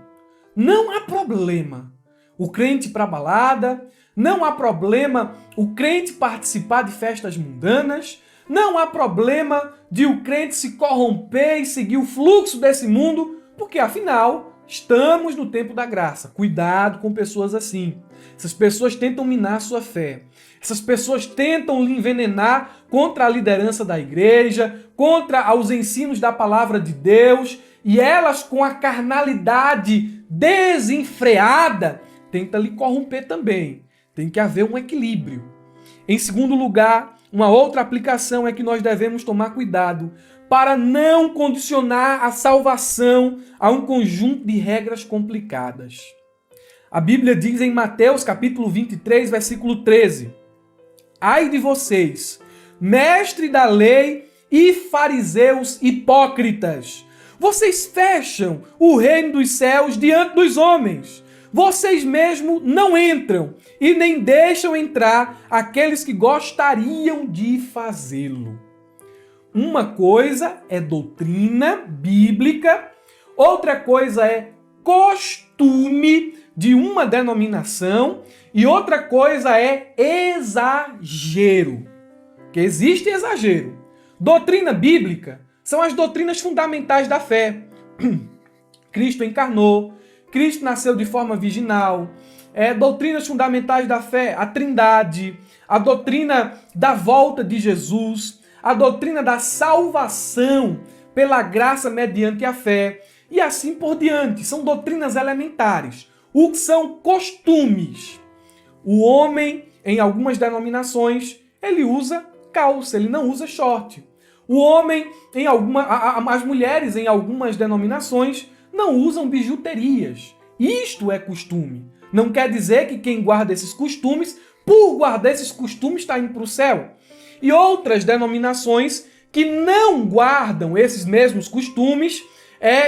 Não há problema o crente ir para a balada, não há problema o crente participar de festas mundanas, não há problema de o crente se corromper e seguir o fluxo desse mundo, porque afinal estamos no tempo da graça. Cuidado com pessoas assim. Essas pessoas tentam minar a sua fé. Essas pessoas tentam lhe envenenar contra a liderança da igreja, contra os ensinos da palavra de Deus, e elas, com a carnalidade desenfreada, tentam lhe corromper também. Tem que haver um equilíbrio. Em segundo lugar, uma outra aplicação é que nós devemos tomar cuidado para não condicionar a salvação a um conjunto de regras complicadas. A Bíblia diz em Mateus capítulo 23, versículo 13: Ai de vocês, mestre da lei e fariseus hipócritas! Vocês fecham o reino dos céus diante dos homens. Vocês mesmos não entram e nem deixam entrar aqueles que gostariam de fazê-lo. Uma coisa é doutrina bíblica, outra coisa é costume de uma denominação e outra coisa é exagero. Que existe exagero. Doutrina bíblica são as doutrinas fundamentais da fé. Cristo encarnou, Cristo nasceu de forma virginal, doutrinas fundamentais da fé, a Trindade, a doutrina da volta de Jesus, a doutrina da salvação pela graça mediante a fé, e assim por diante. São doutrinas elementares. O que são costumes? O homem, em algumas denominações, ele usa calça, ele não usa short. O homem, as mulheres, em algumas denominações, não usam bijuterias. Isto é costume. Não quer dizer que quem guarda esses costumes, por guardar esses costumes, está indo para o céu. E outras denominações que não guardam esses mesmos costumes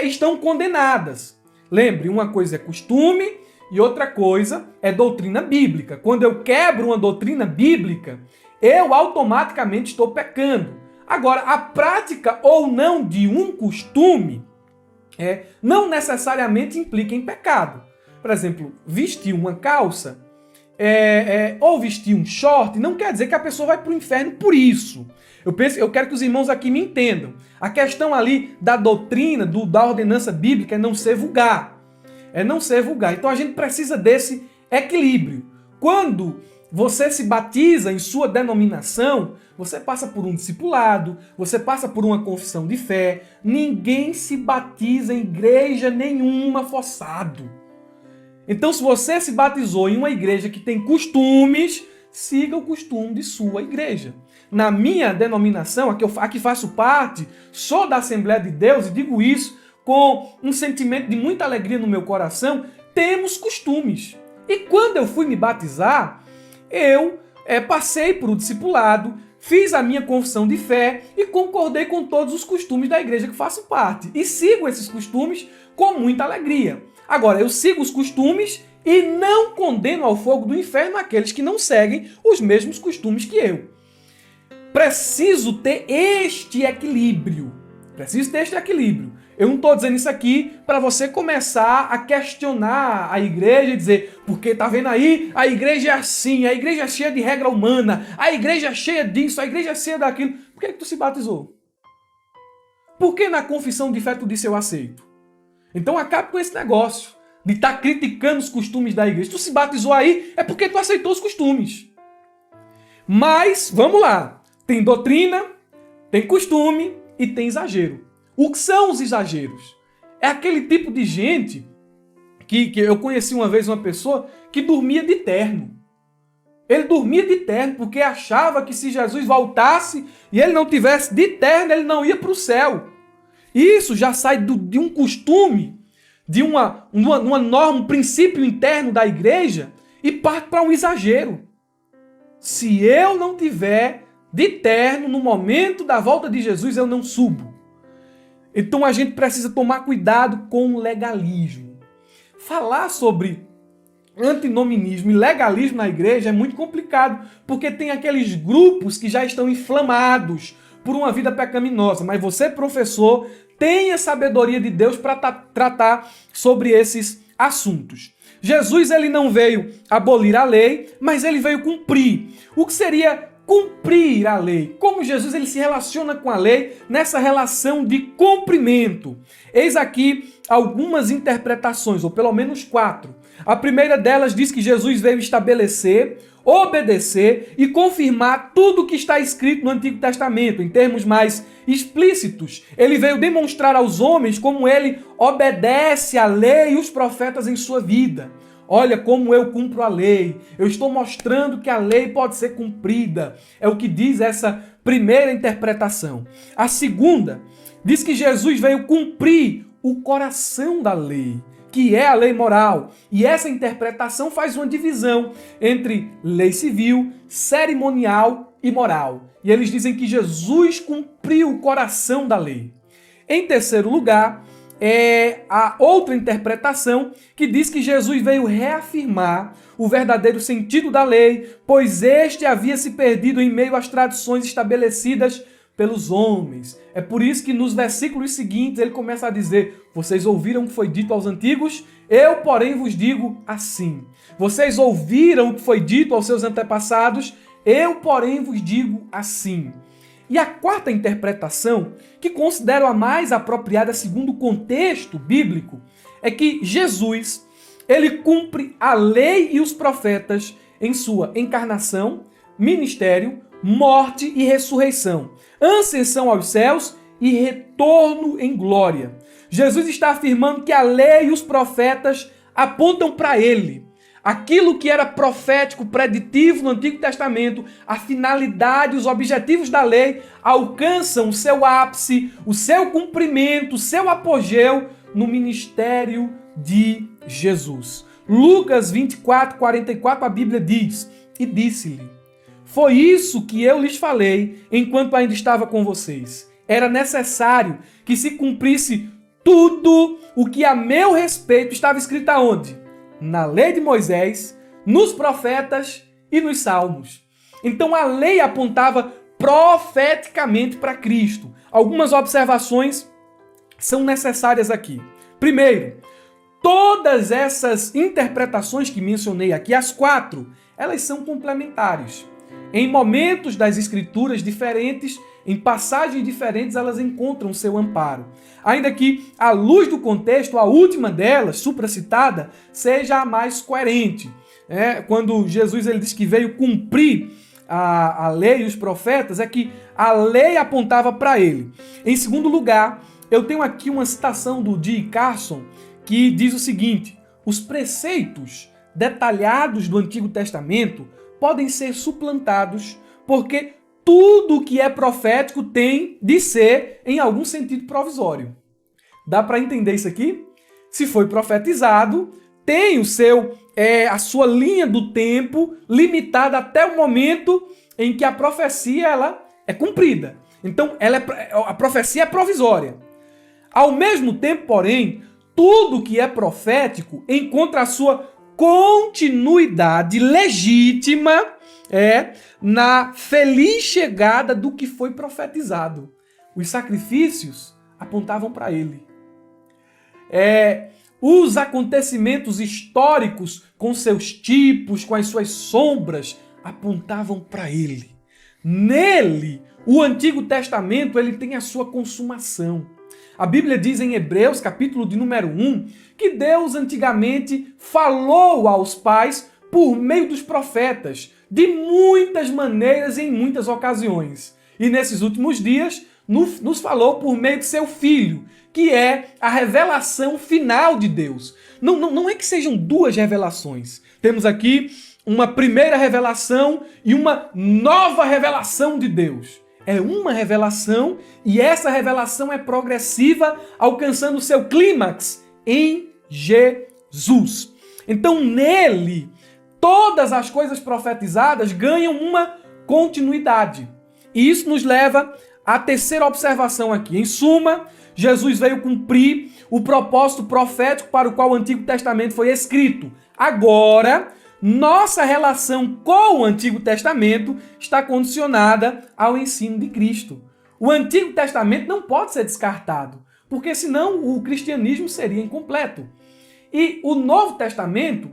estão condenadas. Lembre, uma coisa é costume e outra coisa é doutrina bíblica. Quando eu quebro uma doutrina bíblica, eu automaticamente estou pecando. Agora, a prática ou não de um costume não necessariamente implica em pecado. Por exemplo, vestir uma calça ou vestir um short não quer dizer que a pessoa vai para o inferno por isso. Eu quero que os irmãos aqui me entendam. A questão ali da doutrina, da ordenança bíblica é não ser vulgar. É não ser vulgar. Então a gente precisa desse equilíbrio. Quando você se batiza em sua denominação, você passa por um discipulado, você passa por uma confissão de fé. Ninguém se batiza em igreja nenhuma forçado. Então, se você se batizou em uma igreja que tem costumes, siga o costume de sua igreja. Na minha denominação, a que faço parte, sou da Assembleia de Deus e digo isso com um sentimento de muita alegria no meu coração, temos costumes. E quando eu fui me batizar, eu passei por um discipulado, fiz a minha confissão de fé e concordei com todos os costumes da igreja que faço parte. E sigo esses costumes com muita alegria. Agora, eu sigo os costumes e não condeno ao fogo do inferno aqueles que não seguem os mesmos costumes que eu. Preciso ter este equilíbrio. Eu não estou dizendo isso aqui para você começar a questionar a igreja e dizer, porque tá vendo aí, a igreja é assim, a igreja é cheia de regra humana, a igreja é cheia disso, a igreja é cheia daquilo. Por que tu se batizou? Por que na confissão de fé tu disse eu aceito? Então acabe com esse negócio de estar criticando os costumes da igreja. Tu se batizou aí, é porque tu aceitou os costumes. Mas, vamos lá, tem doutrina, tem costume e tem exagero. O que são os exageros? É aquele tipo de gente que eu conheci uma vez uma pessoa que dormia de terno. Ele dormia de terno porque achava que se Jesus voltasse e ele não tivesse de terno, ele não ia para o céu. Isso já sai de um costume, de uma norma, um princípio interno da igreja, e parte para um exagero. Se eu não tiver de terno no momento da volta de Jesus, eu não subo. Então a gente precisa tomar cuidado com o legalismo. Falar sobre antinominismo e legalismo na igreja é muito complicado, porque tem aqueles grupos que já estão inflamados por uma vida pecaminosa. Mas você, professor, tem a sabedoria de Deus para tratar sobre esses assuntos. Jesus, ele não veio abolir a lei, mas ele veio cumprir. O que seria cumprir a lei? Como Jesus ele se relaciona com a lei nessa relação de cumprimento? Eis aqui algumas interpretações, ou pelo menos 4. A primeira delas diz que Jesus veio estabelecer, obedecer e confirmar tudo o que está escrito no Antigo Testamento. Em termos mais explícitos, ele veio demonstrar aos homens como ele obedece à lei e os profetas em sua vida. Olha como eu cumpro a lei. Eu estou mostrando que a lei pode ser cumprida. É o que diz essa primeira interpretação. A segunda diz que Jesus veio cumprir o coração da lei, que é a lei moral. E essa interpretação faz uma divisão entre lei civil, cerimonial e moral. E eles dizem que Jesus cumpriu o coração da lei. Em terceiro lugar, é a outra interpretação que diz que Jesus veio reafirmar o verdadeiro sentido da lei, pois este havia se perdido em meio às tradições estabelecidas pelos homens. É por isso que nos versículos seguintes ele começa a dizer: vocês ouviram o que foi dito aos antigos, eu, porém, vos digo assim. Vocês ouviram o que foi dito aos seus antepassados, eu, porém, vos digo assim. E a quarta interpretação, que considero a mais apropriada segundo o contexto bíblico, é que Jesus, ele cumpre a lei e os profetas em sua encarnação, ministério, morte e ressurreição, ascensão aos céus e retorno em glória. Jesus está afirmando que a lei e os profetas apontam para ele. Aquilo que era profético, preditivo no Antigo Testamento, a finalidade, os objetivos da lei alcançam o seu ápice, o seu cumprimento, o seu apogeu no ministério de Jesus. Lucas 24, 44, a Bíblia diz: e disse-lhe: foi isso que eu lhes falei enquanto ainda estava com vocês. Era necessário que se cumprisse tudo o que a meu respeito estava escrito aonde? Na lei de Moisés, nos profetas e nos salmos. Então a lei apontava profeticamente para Cristo. Algumas observações são necessárias aqui. Primeiro, todas essas interpretações que mencionei aqui, as 4, elas são complementares. Em momentos das escrituras diferentes, em passagens diferentes, elas encontram seu amparo. Ainda que, à luz do contexto, a última delas, supracitada, seja a mais coerente. Quando Jesus ele diz que veio cumprir a lei e os profetas, é que a lei apontava para ele. Em segundo lugar, eu tenho aqui uma citação do D. Carson, que diz o seguinte: os preceitos detalhados do Antigo Testamento podem ser suplantados porque tudo que é profético tem de ser, em algum sentido, provisório. Dá para entender isso aqui? Se foi profetizado, tem a sua linha do tempo limitada até o momento em que a profecia ela é cumprida. Então, a profecia é provisória. Ao mesmo tempo, porém, tudo que é profético encontra a sua continuidade legítima na feliz chegada do que foi profetizado. Os sacrifícios apontavam para ele. Os acontecimentos históricos, com seus tipos, com as suas sombras, apontavam para ele. Nele, o Antigo Testamento ele tem a sua consumação. A Bíblia diz em Hebreus, capítulo de número 1, que Deus antigamente falou aos pais por meio dos profetas, de muitas maneiras e em muitas ocasiões. E nesses últimos dias, nos falou por meio de seu Filho, que é a revelação final de Deus. Não é que sejam duas revelações. Temos aqui uma primeira revelação e uma nova revelação de Deus. É uma revelação e essa revelação é progressiva, alcançando seu clímax em Jesus. Então, nele, todas as coisas profetizadas ganham uma continuidade. E isso nos leva à terceira observação aqui. Em suma, Jesus veio cumprir o propósito profético para o qual o Antigo Testamento foi escrito. Agora, nossa relação com o Antigo Testamento está condicionada ao ensino de Cristo. O Antigo Testamento não pode ser descartado, porque senão o cristianismo seria incompleto. E o Novo Testamento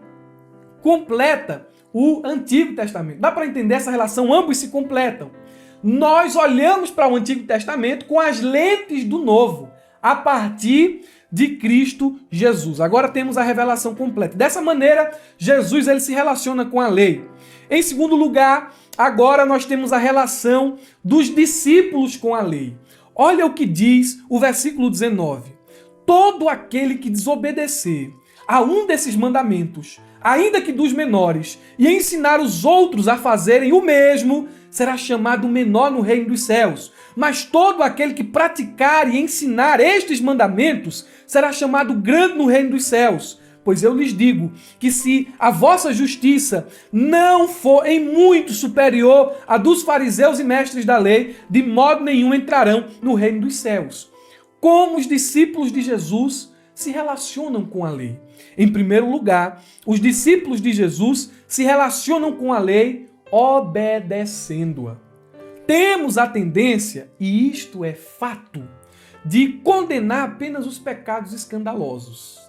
completa o Antigo Testamento. Dá para entender essa relação? Ambos se completam. Nós olhamos para o Antigo Testamento com as lentes do Novo, a partir de Cristo Jesus. Agora temos a revelação completa. Dessa maneira, Jesus ele se relaciona com a lei. Em segundo lugar, agora nós temos a relação dos discípulos com a lei. Olha o que diz o versículo 19. Todo aquele que desobedecer a um desses mandamentos, ainda que dos menores, e ensinar os outros a fazerem o mesmo, será chamado menor no reino dos céus. Mas todo aquele que praticar e ensinar estes mandamentos será chamado grande no reino dos céus. Pois eu lhes digo que se a vossa justiça não for em muito superior à dos fariseus e mestres da lei, de modo nenhum entrarão no reino dos céus. Como os discípulos de Jesus se relacionam com a lei? Em primeiro lugar, os discípulos de Jesus se relacionam com a lei obedecendo-a. Temos a tendência, e isto é fato, de condenar apenas os pecados escandalosos.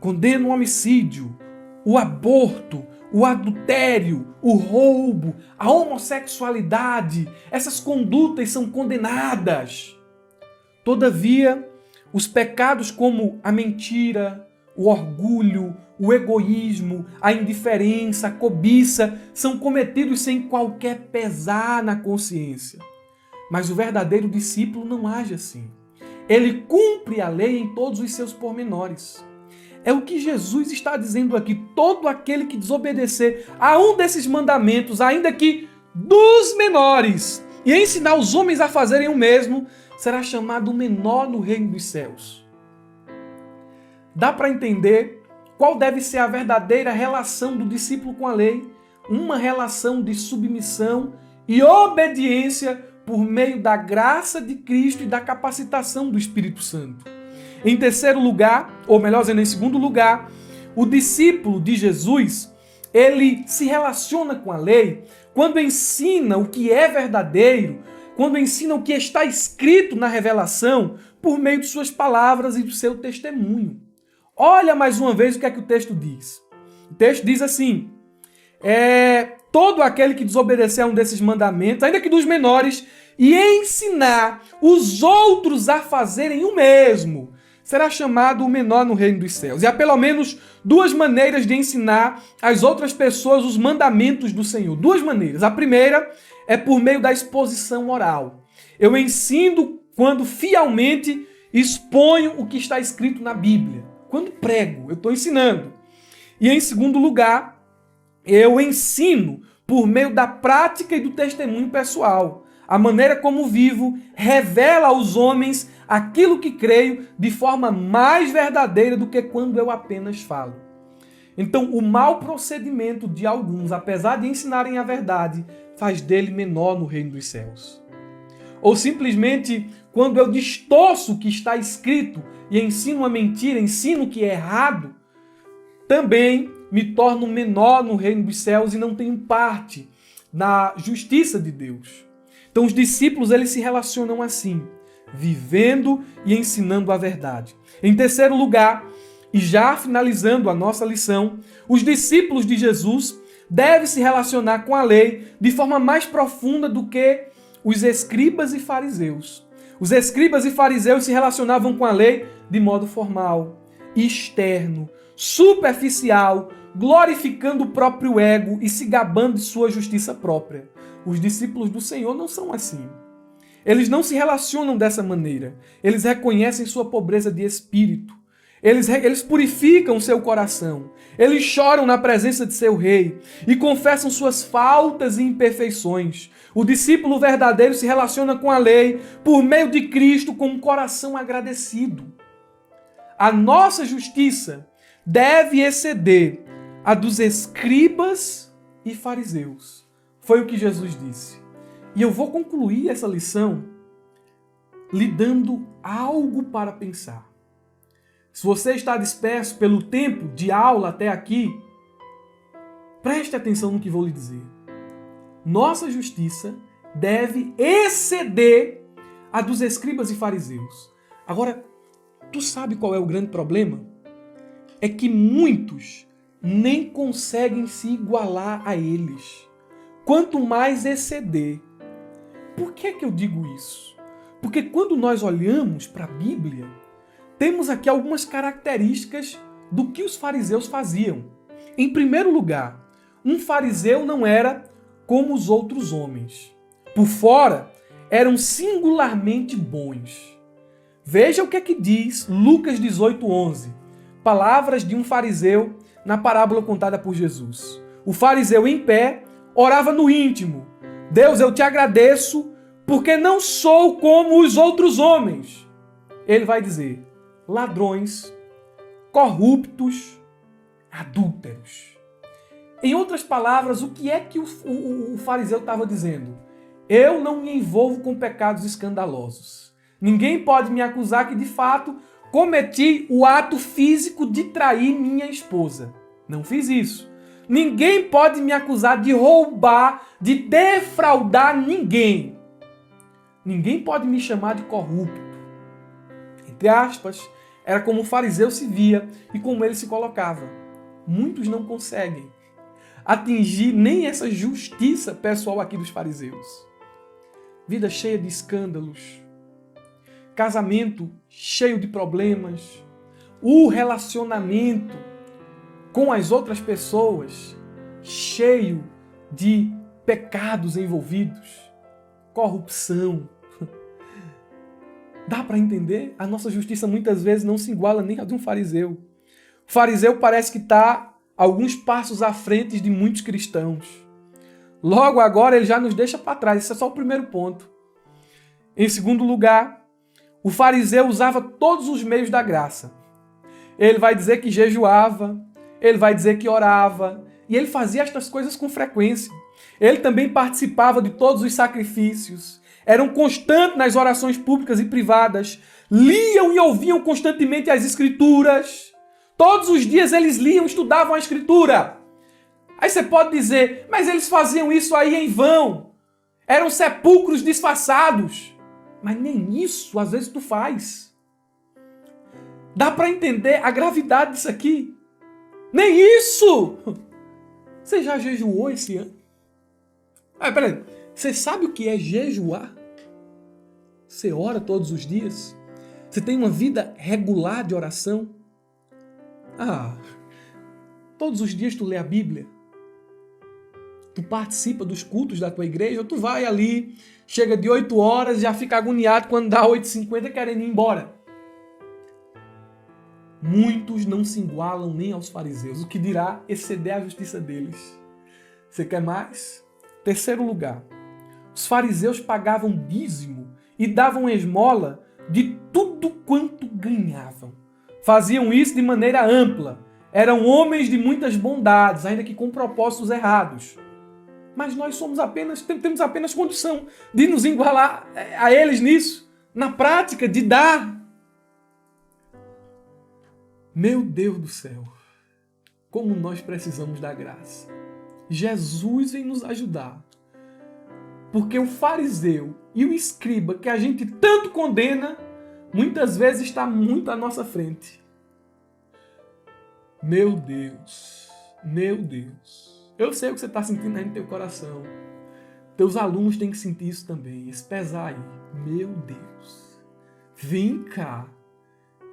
Condena o homicídio, o aborto, o adultério, o roubo, a homossexualidade. Essas condutas são condenadas. Todavia, os pecados como a mentira, o orgulho, o egoísmo, a indiferença, a cobiça são cometidos sem qualquer pesar na consciência. Mas o verdadeiro discípulo não age assim. Ele cumpre a lei em todos os seus pormenores. É o que Jesus está dizendo aqui. Todo aquele que desobedecer a um desses mandamentos, ainda que dos menores, e ensinar os homens a fazerem o mesmo, será chamado menor no reino dos céus. Dá para entender qual deve ser a verdadeira relação do discípulo com a lei? Uma relação de submissão e obediência por meio da graça de Cristo e da capacitação do Espírito Santo. Em terceiro lugar, ou melhor dizendo, em segundo lugar, o discípulo de Jesus, ele se relaciona com a lei quando ensina o que é verdadeiro, quando ensina o que está escrito na revelação por meio de suas palavras e do seu testemunho. Olha mais uma vez o que é que o texto diz. O texto diz assim, todo aquele que desobedecer a um desses mandamentos, ainda que dos menores, e ensinar os outros a fazerem o mesmo, será chamado o menor no reino dos céus. E há pelo menos duas maneiras de ensinar às outras pessoas os mandamentos do Senhor. Duas maneiras. A primeira é por meio da exposição oral. Eu ensino quando fielmente exponho o que está escrito na Bíblia. Quando prego, eu estou ensinando. E em segundo lugar, eu ensino por meio da prática e do testemunho pessoal. A maneira como vivo revela aos homens aquilo que creio de forma mais verdadeira do que quando eu apenas falo. Então, o mau procedimento de alguns, apesar de ensinarem a verdade, faz dele menor no reino dos céus. Ou simplesmente, quando eu distorço o que está escrito e ensino uma mentira, ensino o que é errado, também me torno menor no reino dos céus e não tenho parte na justiça de Deus. Então os discípulos eles se relacionam assim, vivendo e ensinando a verdade. Em terceiro lugar, e já finalizando a nossa lição, os discípulos de Jesus devem se relacionar com a lei de forma mais profunda do que os escribas e fariseus. Os escribas e fariseus se relacionavam com a lei de modo formal, externo, superficial, glorificando o próprio ego e se gabando de sua justiça própria. Os discípulos do Senhor não são assim. Eles não se relacionam dessa maneira. Eles reconhecem sua pobreza de espírito. Eles purificam seu coração. Eles choram na presença de seu rei e confessam suas faltas e imperfeições. O discípulo verdadeiro se relaciona com a lei por meio de Cristo com um coração agradecido. A nossa justiça deve exceder a dos escribas e fariseus. Foi o que Jesus disse. E eu vou concluir essa lição lhe dando algo para pensar. Se você está disperso pelo tempo de aula até aqui, preste atenção no que vou lhe dizer. Nossa justiça deve exceder a dos escribas e fariseus. Agora, tu sabe qual é o grande problema? É que muitos nem conseguem se igualar a eles. Quanto mais exceder. Por que eu digo isso? Porque quando nós olhamos para a Bíblia, temos aqui algumas características do que os fariseus faziam. Em primeiro lugar, um fariseu não era como os outros homens. Por fora, eram singularmente bons. Veja o que é que diz Lucas 18:11. Palavras de um fariseu na parábola contada por Jesus. O fariseu em pé orava no íntimo. Deus, eu te agradeço porque não sou como os outros homens. Ele vai dizer, ladrões, corruptos, adúlteros. Em outras palavras, o que é que o fariseu estava dizendo? Eu não me envolvo com pecados escandalosos. Ninguém pode me acusar que, de fato, cometi o ato físico de trair minha esposa. Não fiz isso. Ninguém pode me acusar de roubar, de defraudar ninguém. Ninguém pode me chamar de corrupto. Entre aspas, era como o fariseu se via e como ele se colocava. Muitos não conseguem atingir nem essa justiça pessoal aqui dos fariseus. Vida cheia de escândalos, casamento cheio de problemas, o relacionamento com as outras pessoas cheio de pecados envolvidos, corrupção. Dá para entender? A nossa justiça muitas vezes não se iguala nem a de um fariseu. O fariseu parece que está alguns passos à frente de muitos cristãos. Logo agora ele já nos deixa para trás. Esse é só o primeiro ponto. Em segundo lugar, o fariseu usava todos os meios da graça. Ele vai dizer que jejuava, ele vai dizer que orava, e ele fazia estas coisas com frequência. Ele também participava de todos os sacrifícios, eram constantes nas orações públicas e privadas, liam e ouviam constantemente as Escrituras. Todos os dias eles liam, estudavam a Escritura. Aí você pode dizer, mas eles faziam isso aí em vão. Eram sepulcros disfarçados. Mas nem isso às vezes tu faz. Dá para entender a gravidade disso aqui? Nem isso! Você já jejuou esse ano? Peraí, você sabe o que é jejuar? Você ora todos os dias? Você tem uma vida regular de oração? Todos os dias tu lê a Bíblia? Tu participa dos cultos da tua igreja? Ou tu vai ali, chega de 8 horas e já fica agoniado quando dá 8h50 querendo ir embora? Muitos não se igualam nem aos fariseus, o que dirá exceder a justiça deles. Você quer mais? Terceiro lugar, os fariseus pagavam dízimo e davam esmola de tudo quanto ganhavam. Faziam isso de maneira ampla. Eram homens de muitas bondades, ainda que com propósitos errados. Mas nós temos apenas condição de nos igualar a eles nisso, na prática de dar. Meu Deus do céu, como nós precisamos da graça. Jesus vem nos ajudar. Porque o fariseu e o escriba, que a gente tanto condena, muitas vezes está muito à nossa frente. Meu Deus, meu Deus. Eu sei o que você está sentindo aí no teu coração. Teus alunos têm que sentir isso também, esse pesar aí. Meu Deus, vem cá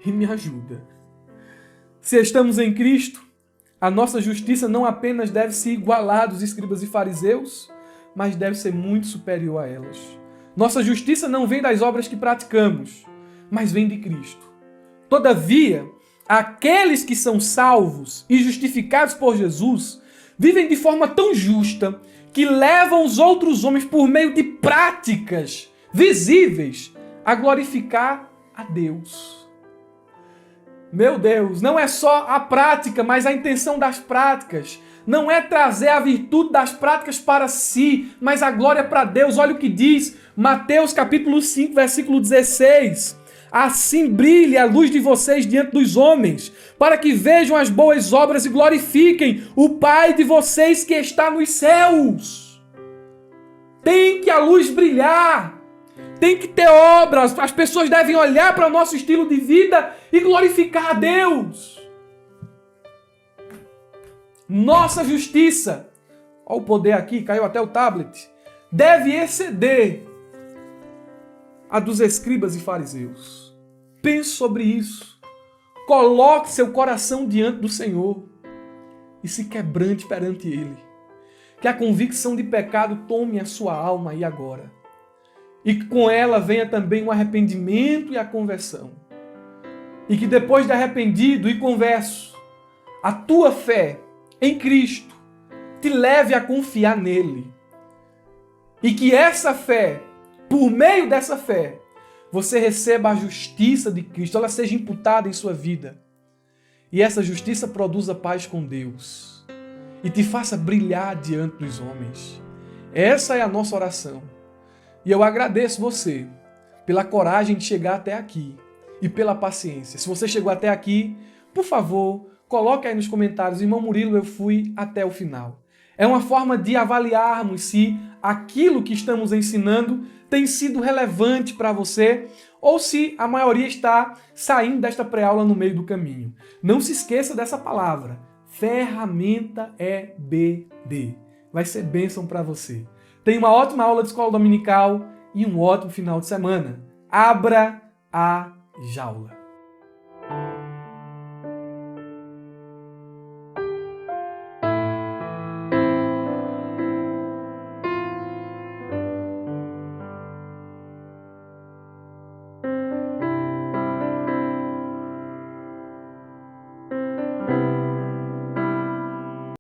e me ajuda. Se estamos em Cristo, a nossa justiça não apenas deve se igualar a dos escribas e fariseus, mas deve ser muito superior a elas. Nossa justiça não vem das obras que praticamos, mas vem de Cristo. Todavia, aqueles que são salvos e justificados por Jesus vivem de forma tão justa que levam os outros homens por meio de práticas visíveis a glorificar a Deus. Meu Deus, não é só a prática, mas a intenção das práticas. Não é trazer a virtude das práticas para si, mas a glória para Deus. Olha o que diz Mateus capítulo 5, versículo 16. Assim brilhe a luz de vocês diante dos homens, para que vejam as boas obras e glorifiquem o Pai de vocês que está nos céus. Tem que a luz brilhar. Tem que ter obras. As pessoas devem olhar para o nosso estilo de vida e glorificar a Deus. Nossa justiça, olha o poder aqui, caiu até o tablet, deve exceder a dos escribas e fariseus. Pense sobre isso. Coloque seu coração diante do Senhor e se quebrante perante Ele. Que a convicção de pecado tome a sua alma aí agora. E que com ela venha também o arrependimento e a conversão. E que depois de arrependido e converso, a tua fé em Cristo te leve a confiar nele. E que essa fé, por meio dessa fé, você receba a justiça de Cristo, ela seja imputada em sua vida. E essa justiça produza paz com Deus. E te faça brilhar diante dos homens. Essa é a nossa oração. E eu agradeço você pela coragem de chegar até aqui e pela paciência. Se você chegou até aqui, por favor, coloque aí nos comentários, irmão Murilo, eu fui até o final. É uma forma de avaliarmos se aquilo que estamos ensinando tem sido relevante para você ou se a maioria está saindo desta pré-aula no meio do caminho. Não se esqueça dessa palavra, ferramenta EBD. Vai ser bênção para você. Tenha uma ótima aula de escola dominical e um ótimo final de semana. Abra a jaula.